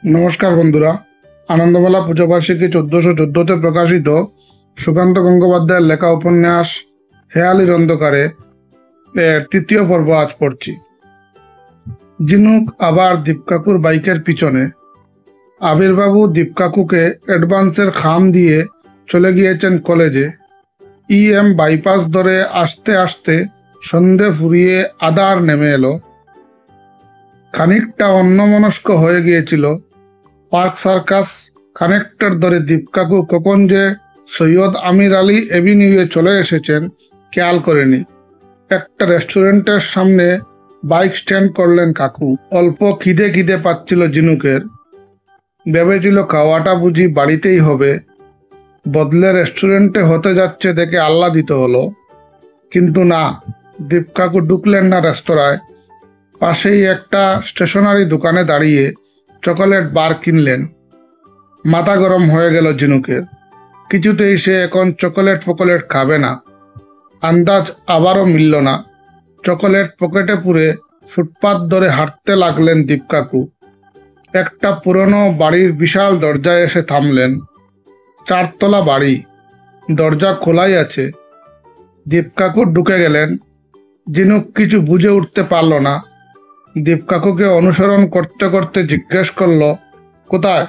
নমস্কার বন্ধুরা, আনন্দমেলা পুজোবার্ষিকী 1414-তে প্রকাশিত সুকান্ত গঙ্গোপাধ্যায়ের লেখা উপন্যাস হেয়ালির অন্ধকারে এর তৃতীয় পর্ব আজ পড়ছি। ঝিনুক আবার দীপকাকুর বাইকের পিছনে। আবিরবাবু দীপকাকুকে অ্যাডভান্সের খাম দিয়ে চলে গিয়েছেন কলেজে। বাইপাস ধরে আসতে আসতে সন্ধে ফুরিয়ে আধার নেমে এলো। খানিকটা অন্যমনস্ক হয়ে গিয়েছিল। পার্ক সার্কাস কানেক্টর ধরে দীপকাকু কখন যে সৈয়দ আমির আলী এভিনিউয়ে চলে এসেছেন খেয়াল করেনি। একটা রেস্টুরেন্টের সামনে বাইক স্ট্যান্ড করলেন কাকু। অল্প খিদে খিদে পাচ্ছিল ঝিনুকের। ভেবেছিল খাওয়াটা বুঝি বাড়িতেই হবে, বদলে রেস্টুরেন্টে হতে যাচ্ছে দেখে আহ্লাদিত হলো। কিন্তু না, দীপকাকু ঢুকলেন না রেস্তোরাঁয়। পাশেই একটা স্টেশনারি দোকানে দাঁড়িয়ে চকোলেট বার কিনলেন। মাথা গরম হয়ে গেল ঝিনুকের। কিছুতেই সে এখন চকোলেট ফকোলেট খাবে না। আন্দাজ আবারও মিলল না। চকোলেট পকেটে পুরে ফুটপাত ধরে হাঁটতে লাগলেন দীপকাকু। একটা পুরনো বাড়ির বিশাল দরজায় এসে থামলেন। 4তলা বাড়ি, দরজা খোলাই আছে। দীপকাকু ঢুকে গেলেন। ঝিনুক কিছু বুঝে উঠতে পারল না। দীপকাকুকে অনুসরণ করতে করতে জিজ্ঞেস করল, কোথায়,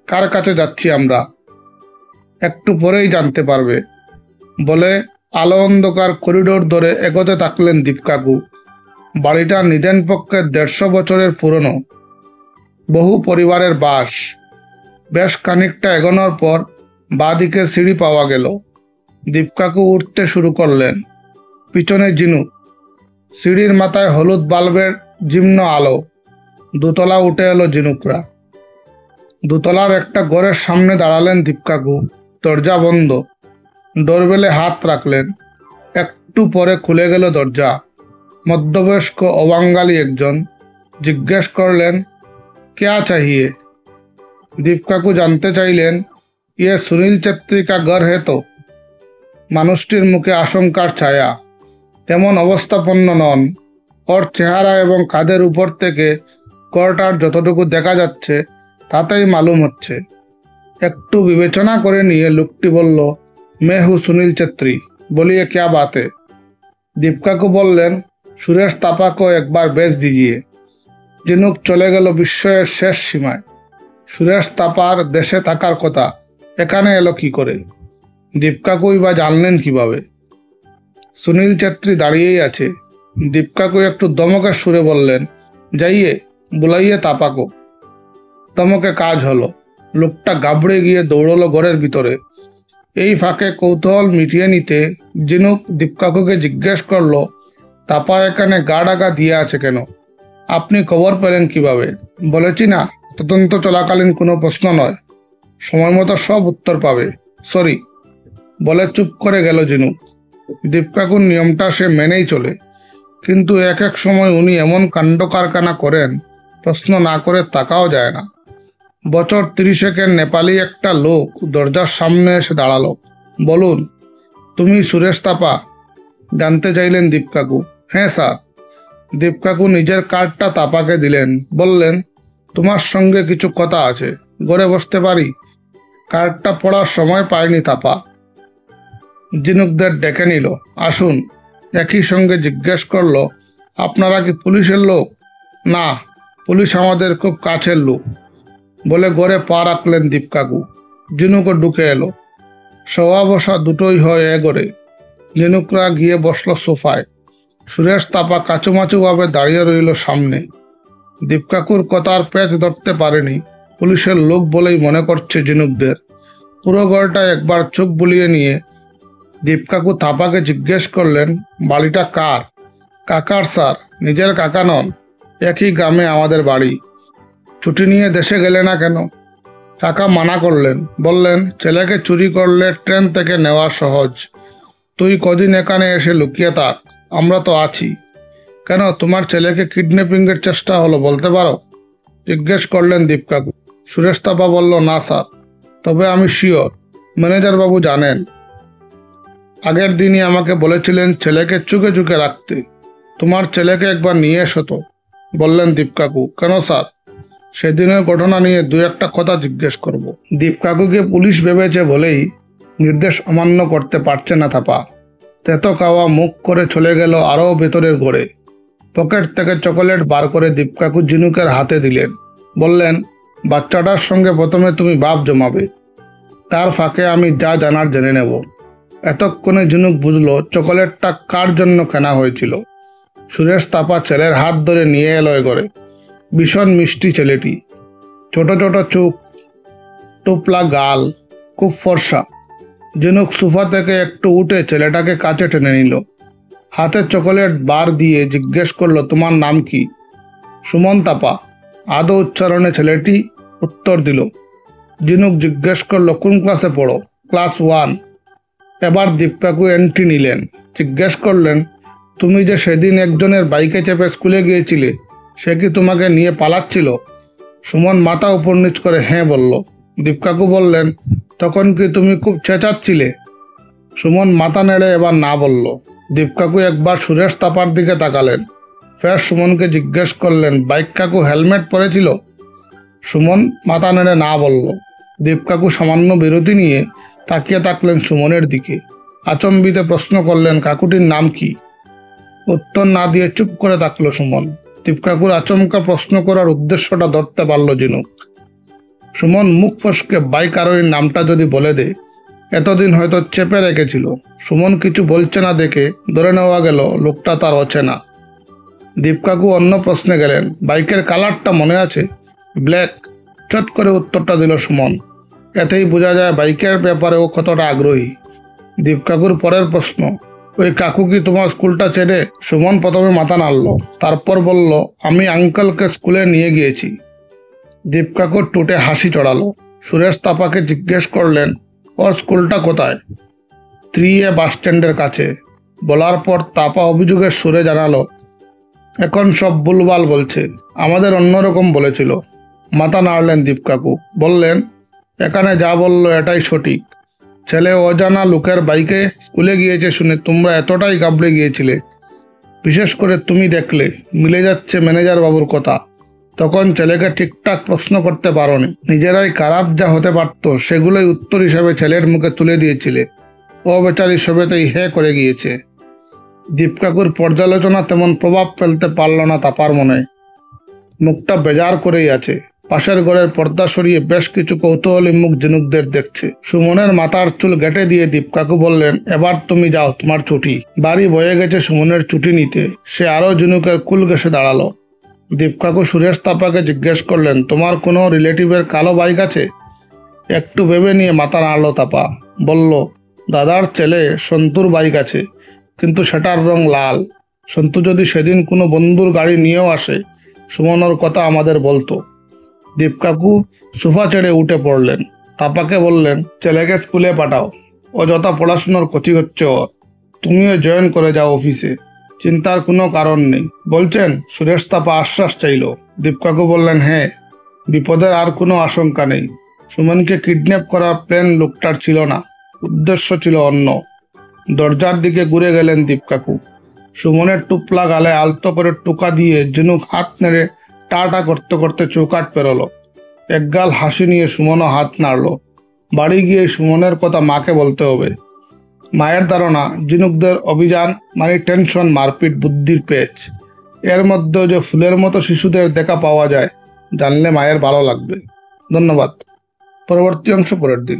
কার কাছে যাচ্ছি আমরা? একটু পরেই জানতে পারবে বলে আলো অন্ধকার করিডোর ধরে এগোতে থাকলেন দীপকাকু। বাড়িটা নিদেন পক্ষে 150 বছরের পুরনো, বহু পরিবারের বাস। বেশ খানিকটা এগোনোর পর বাঁদিকে সিঁড়ি পাওয়া গেল। দীপকাকু উঠতে শুরু করলেন, পিছনে ঝিনুক। সিঁড়ির মাথায় হলুদ বাল্বের জীর্ণ আলো। দোতলা উঠে এলো ঝিনুকরা। দোতলার একটা ঘরের সামনে দাঁড়ালেন দীপকাকু। দরজা বন্ধ। ডোরবেলে হাত রাখলেন। একটু পরে খুলে গেল দরজা। মধ্যবয়স্ক অবাঙ্গালি একজন। জিজ্ঞেস করলেন, ক্যা চাহিয়ে? দীপকাকু জানতে চাইলেন, ইয়ে সুনীল ছেত্রী কা ঘর হে তো? মানুষটির মুখে আশঙ্কার ছায়া। তেমন অবস্থাপন্ন নন। ওর চেহারা এবং কাঁধের উপর থেকে কোয়ার্টার যতটুকু দেখা যাচ্ছে তাতেই মালুম হচ্ছে। একটু বিবেচনা করে নিয়ে লোকটি বলল, মে হু সুনীল ছেত্রী, বলিয়ে ক্যা বাতে? দীপকাকু বললেন, সুরেশ তাপা কো একবার বেচ দিজিয়ে। ঝিনুক চলে গেল বিস্ময়ের শেষ সীমায়। সুরেশ তাপার দেশে থাকার কথা, এখানে এলো কি করে? দীপকাকুই বা জানলেন কিভাবে? সুনীল ছেত্রী দাঁড়িয়েই আছে। দীপকাকু একটু দমকের সুরে বললেন, যাইয়ে বুলাইয়ে তাপাকো। দমকে কাজ হলো। লোকটা গাবড়ে গিয়ে দৌড়লো ঘরের ভিতরে। এই ফাঁকে কৌতূহল মিটিয়ে নিতে ঝিনুক দীপকাকুকে জিজ্ঞেস করলো, তাপা এখানে গা ডাকা দিয়ে আছে কেন? আপনি খবর পেলেন কিভাবে? বলেছি না, তদন্ত চলাকালীন কোনো প্রশ্ন নয়, সময় মতো সব উত্তর পাবে। সরি বলে চুপ করে গেল ঝিনুক। দীপকাকুর নিয়মটা সে মেনেই চলে, কিন্তু এক এক সময় উনি এমন কাণ্ড কারখানা করেন, প্রশ্ন না করে তাকাও যায় না। বছর 30-এর নেপালি একটা লোক দরজার সামনে এসে দাঁড়ালো। বলুন, তুমি সুরেশ তাপা? জানতে চাইলেন দীপকাকু। হ্যাঁ স্যার। দীপকাকু নিজের কার্ডটা তাপাকে দিলেন। বললেন, তোমার সঙ্গে কিছু কথা আছে, ঘরে বসতে পারি? কার্ডটা পড়ার সময় পায়নি তাপা। ঝিনুকদের ডেকে নিল, আসুন। একই সঙ্গে জিজ্ঞেস করলো, আপনারা কি পুলিশের লোক? না, পুলিশ আমাদের খুব কাছের লোক বলে ঘরে পা রাখলেন দীপকাকু। ঝিনুকও ঢুকে এলো। শোয়া বসা দুটোই হয় এ ঘরে। ঝিনুকরা গিয়ে বসলো সোফায়। সুরেশ তাপা কাচুমাচু ভাবে দাঁড়িয়ে রইল সামনে। দীপকাকুর কথার পেঁচ ধরতে পারেনি। পুলিশের লোক বলেই মনে করছে ঝিনুকদের। পুরো ঘরটা একবার চোখ বুলিয়ে নিয়ে দীপকাকু তাপাকে জিজ্ঞেস করলেন, বাড়িটা কার? কাকার স্যার, নিজের কাকা নন। একই গ্রামে আমাদের বাড়ি। ছুটি নিয়ে দেশে গেলে না কেন? কাকা মানা করলেন, বললেন, ছেলেকে চুরি করলে ট্রেন থেকে নেওয়া সহজ। তুই কদিন এখানে এসে লুকিয়ে থাক, আমরা তো আছি। কেন, তোমার ছেলেকে কিডন্যাপিংয়ের চেষ্টা হলো বলতে পারো? জিজ্ঞেস করলেন দীপকাকু। সুরেশ তাপা বলল, না স্যার, তবে আমি শিওর, ম্যানেজার বাবু জানেন। আগের দিনই আমাকে বলেছিলেন ছেলেকে চুকে চুকে রাখতে। তোমার ছেলেকে একবার নিয়ে এসো তো, বললেন দীপকাকু। কেন স্যার? সেদিনের ঘটনা নিয়ে দু একটা কথা জিজ্ঞেস করব। দীপ কাকুকে পুলিশ ভেবেছে বলেই নির্দেশ অমান্য করতে পারছে না থাপা। তেতো খাওয়া মুখ করে চলে গেল আরও ভেতরের ঘরে। পকেট থেকে চকোলেট বার করে দীপ কাকু ঝিনুকের হাতে দিলেন। বললেন, বাচ্চাটার সঙ্গে প্রথমে তুমি ভাব জমাবে, তার ফাঁকে আমি যা জানার জেনে নেব। এতক্ষণে ঝিনুক বুঝলো চকোলেটটা কার জন্য কেনা হয়েছিল। সুরেশ তাপা ছেলের হাত ধরে নিয়ে এলো ঘরে। ভীষণ মিষ্টি ছেলেটি, ছোট ছোট চোখ, টুপলা গাল, খুব ফর্সা। ঝিনুক সোফা থেকে একটু উঠে ছেলেটাকে কাছে টেনে নিল। হাতে চকোলেট বার দিয়ে জিজ্ঞেস করলো, তোমার নাম কি? সুমন তাপা। আদৌ উচ্চারণে ছেলেটি উত্তর দিল। ঝিনুক জিজ্ঞেস করলো, কোন ক্লাসে পড়ো? ক্লাস 1। এবার দীপ কাকু এন্ট্রি নিলেন। জিজ্ঞেস করলেন, তুমি যে সেদিন একজনের বাইকে চেপে স্কুলে গিয়েছিলে, সে কি তোমাকে নিয়ে পালাচ্ছিল? সুমন মাথা উপর নিচ করে হ্যাঁ বলল। দীপ কাকু বললেন, তখন কি তুমি খুব চেঁচাচ্ছিলে? সুমন মাথা নেড়ে এবার না বলল। দীপ কাকু একবার সুরেশ তাপার দিকে তাকালেন। ফের সুমনকে জিজ্ঞেস করলেন, বাইক কাকু হেলমেট পরেছিল? সুমন মাথা নেড়ে না বলল। দীপ কাকু সামান্য বিরতি নিয়ে তাকিয়ে থাকলেন সুমনের দিকে। আচম্বিতে প্রশ্ন করলেন, কাকুটির নাম কি? উত্তর না দিয়ে চুপ করে থাকলো সুমন। দীপ কাকুর আচমকা প্রশ্ন করার উদ্দেশ্যটা ধরতে পারল ঝিনুক। সুমন মুখ ফসকে বাইক আরোহীর নামটা যদি বলে দেয়, এতদিন হয়তো চেপে রেখেছিল। সুমন কিছু বলছে না দেখে ধরে নেওয়া গেল লোকটা তার অচেনা। দীপ কাকু অন্য প্রশ্নে গেলেন, বাইকের কালারটা মনে আছে? ব্ল্যাক। চট করে উত্তরটা দিল সুমন। এতেই বোঝা যায় বাইকের ব্যাপারে ও কতটা আগ্রহী। দীপ কাকুর পরের প্রশ্ন, ওই কাকু কি তোমার স্কুলটা চেনে? সুমন প্রথমে মাথা নাড়ল, তারপর বলল, আমি আঙ্কেলকে স্কুলে নিয়ে গিয়েছি। দীপ কাকুর টুটে হাসি চড়ালো। সুরেশ তাপাকে জিজ্ঞেস করলেন, ওর স্কুলটা কোথায়? 3A বাস স্ট্যান্ডের কাছে। বলার পর তাপা অভিযোগের সুরে জানালো, এখন সব ভুলভাল বলছে, আমাদের অন্যরকম বলেছিল। মাথা নাড়লেন দীপ কাকু, বললেন, এখানে যা বললো এটাই সঠিক। ছেলে অজানা লোকের বাইকে স্কুলে গিয়েছে শুনে তোমরা এতটাই ঘাবড়ে গিয়েছিলে। বিশেষ করে তুমি দেখলে মিলে যাচ্ছে ম্যানেজার বাবুর কথা, তখন ছেলেকে ঠিকঠাক প্রশ্ন করতে পারোনি। নিজেরাই খারাপ যা হতে পারত সেগুলোই উত্তর হিসাবে ছেলের মুখে তুলে দিয়েছিলে। ও বেচারি সবেতেই হ্যাঁ করে গিয়েছে। দীপ কাকুর পর্যালোচনা তেমন প্রভাব ফেলতে পারল না তাপার মনে। মুখটা বেজার করেই আছে। পাশের ঘরের পর্দা সরিয়ে বেশ কিছু কৌতূহলী মুখ ঝিনুকদের দেখছে। সুমনের মাথার চুল ঘেটে দিয়ে দীপ কাকু বললেন, এবার তুমি যাও, তোমার ছুটি। বাড়ি বয়ে গেছে সুমনের ছুটি নিতে। সে আরো ঝিনুকের কুল ঘেসে দাঁড়ালো। দীপ কাকু সুরেশ তাপাকে জিজ্ঞেস করলেন, তোমার কোনো রিলেটিভের কালো বাইক আছে? একটু ভেবে নিয়ে মাথা নাড়ল তাপা। বলল, দাদার ছেলে সন্তুর বাইক আছে, কিন্তু সেটার রং লাল। সন্তু যদি সেদিন কোনো বন্ধুর গাড়ি নিয়েও আসে, সুমনের কথা আমাদের বলতো। দীপ কাকু সোফা ছেড়ে উঠে পড়লেন। তাপাকে বললেন, ছেলেকে স্কুলে পাঠাও, অযথা পড়াশুনোর ক্ষতি হচ্ছে ওর। তুমিও জয়েন করে যাও অফিসে, চিন্তার কোনো কারণ নেই। বলছেন? সুরেশ তাপা আশ্বাস চাইল। দীপ কাকু বললেন, হ্যাঁ, বিপদের আর কোনো আশঙ্কা নেই। সুমনকে কিডন্যাপ করার প্ল্যান লোকটার ছিল না, উদ্দেশ্য ছিল অন্য। দরজার দিকে ঘুরে গেলেন দীপ কাকু। সুমনের টুপলা গালে আলতো করে টোকা দিয়ে ঝিনুক হাত নেড়ে টাটা করতে করতে চৌকাট পেরোলো। একগাল হাসি নিয়ে সুমনও হাত নাড়ল। বাড়ি গিয়ে সুমনের কথা মাকে বলতে হবে। মায়ের ধারণা, ঝিনুকদের অভিযান মানে টেনশন, মারপিট, বুদ্ধির পেচ। এর মধ্যেও যে ফুলের মতো শিশুদের দেখা পাওয়া যায়, জানলে মায়ের ভালো লাগবে। ধন্যবাদ। পরবর্তী অংশ পরের দিন।